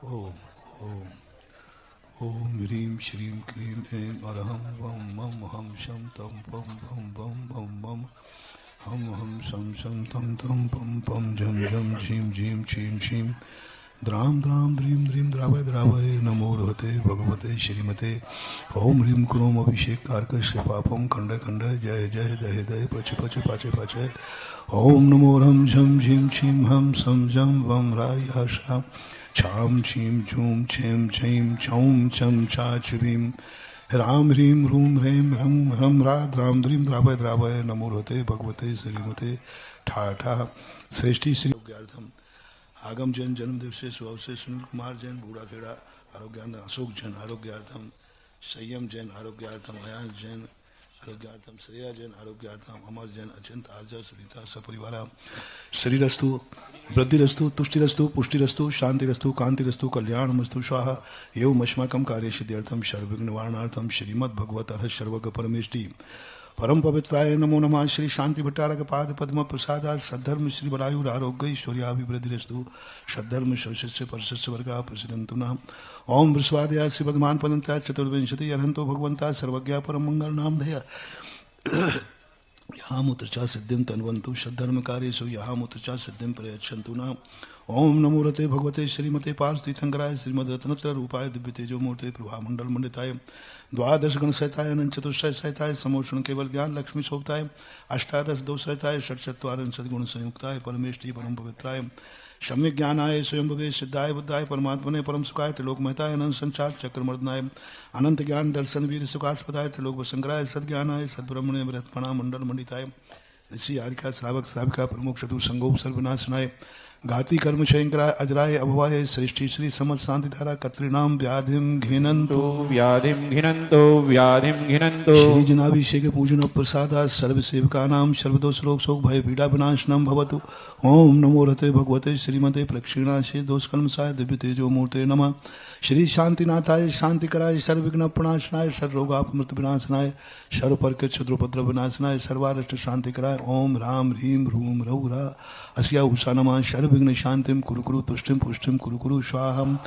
ओम ओम ओम ह्रीं श्रीं क्लीं ऐं अरहं वं मं हं शं तं पं भं भं भं मं हम हम शं शं तं तं पं पं झं झं झीं झीं छीं छीं द्रां द्रां द्रीं द्रीं द्रावय द्रावय नमो रहते भगवते श्रीमते ओम ह्रीं क्रोम अभिषेकारकस्य पापं खंड खंड जय जय दय दय पच पच पाचे पाचे ओम नमो रं झं झीं छीं हं सं जं वं राय शां छां छीं झूं छें छैं छौं छं छा छ्रीं राम ह्रीं रूं ह्रैं ह्रं ह्रं रा द्रां द्रीं द्रावय द्रावय नमो रहते भगवते श्रीमते ठा ठा श्रेष्ठी श्री आरोग्यार्थम आगम जैन जन्म दिवसे सुअवसर सुनील कुमार जैन बूढ़ा खेड़ा आरोग्यार्थम अशोक जैन आरोग्यार्थम संयम जैन आरोग्यार्थम अयान जैन आरोग्यार्थम श्रेया जैन आरोग्यार्थम अमर जैन अचिंत आर्जा सुनीता सपरिवार शरीरस्तु वृद्धिरस्तु तुष्टिरस्तु पुष्टिरस्तु शांतिरस्तु कांतिरस्तु कल्याणमस्तु स्वाहा एवं अस्माकं कार्य सिद्ध्यर्थम सर्वविघ्न निवारणार्थम श्रीमद् भगवत सर्वज्ञ परमेष्टि परम पवित्राय नमो नमः। श्री शांति भट्टारक पाद पद्म प्रसादा सद्धर्म श्री बलायुर आरोग्य ऐश्वर्याभिवृद्धिरस्तु सद्धर्म शौशस्य परशस्य वर्गा प्रसिद्धन्तु नाम ओम वृषवादया श्री वर्धमान पदंता चतुर्विंशति अरहंतो भगवंता सर्वज्ञा परम मंगल नाम धया यहाँ मुत्रचा सिद्धिं तन्वन्तु सद्धर्म कार्येषु यहाँ मुत्रचा सिद्धिं प्रयच्छन्तु नाम ओम नमो रते भगवते श्रीमते पार्थ तीर्थंकराय श्रीमद रत्नत्र रूपाय दिव्य तेजो मूर्ते प्रभामंडल मंडिताय द्वादश गण सहिताय अनंत चतुष्टय सहिताय समोषण केवल ज्ञान लक्ष्मी शोभताय अष्टादश दोष सहिताय षट्चत्वारिंश सद्गुण संयुक्ताय परमेष्टि परम पवित्राय सम्यक ज्ञानाय स्वयं भवे सिद्धाय बुद्धाय परमात्मने परम सुखाय त्रिलोक महताय अनंत संचार चक्रमर्दनाय अनंत ज्ञान दर्शन वीर सुखास्पदाय त्रिलोक वसंकराय सद्ज्ञानाय सद्ब्रह्मणे बृहत्पणा मंडल मंडिताय ऋषि आरिका श्रावक श्राविका प्रमुख चतुर संगोप सर्वनाशनाय घाती कर्म शयंकराय अजराय अभवाय सृष्टि श्री समत शांति धारा कत्रिनाम व्याधिम घिनंतो श्री जनाभिषेक पूजन प्रसादा सर्व सेवका नाम सर्वदोष रोग शोक भय पीड़ा विनाशनम भवतु ओम नमो रते भगवते श्रीमते प्रक्षिणाशे दोष कलमसाय दिव्य तेजो मूर्ते नमः श्री शांतिनाथाय शांतिकराय सर्वविघ्न प्रणाशनाय सर्वरोगापमृत विनाशनाय सर्वपर्क क्षुद्रोपद्रव विनाशनाय सर्वारिष्ट शांतिकराय ओम राम ह्रीं रूम रौरा अस्या उषा नमः सर्वविघ्न शांतिम कुरु कुरु तुष्टिम पुष्टिम कुरु कुरु स्वाहम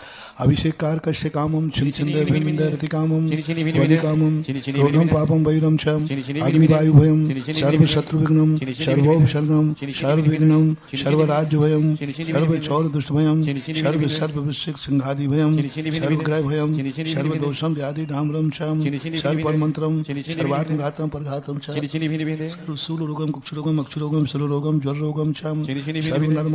अभिषेकार कश्य कामम छिंदरति कामम वदि कामम क्रोधम पापम वैरम च अग्निवायु भयम सर्व शत्रु विघ्नम सर्वोपसर्गम सर्वविघ्नम सर्वराज्य भयम सर्व चौर दुष्ट भयम सर्व सर्व विश्व सिंहादि भयम सर्वग्रह भयम सर्वदोषम व्याधि डाम्रम च सर्वपरमंत्रम सर्वात्मघातम परघातम च सर्वशूल रोगम कुक्षरोगम अक्षरोगम सलोरोगम ज्वर रोगम च सर्वनरमारे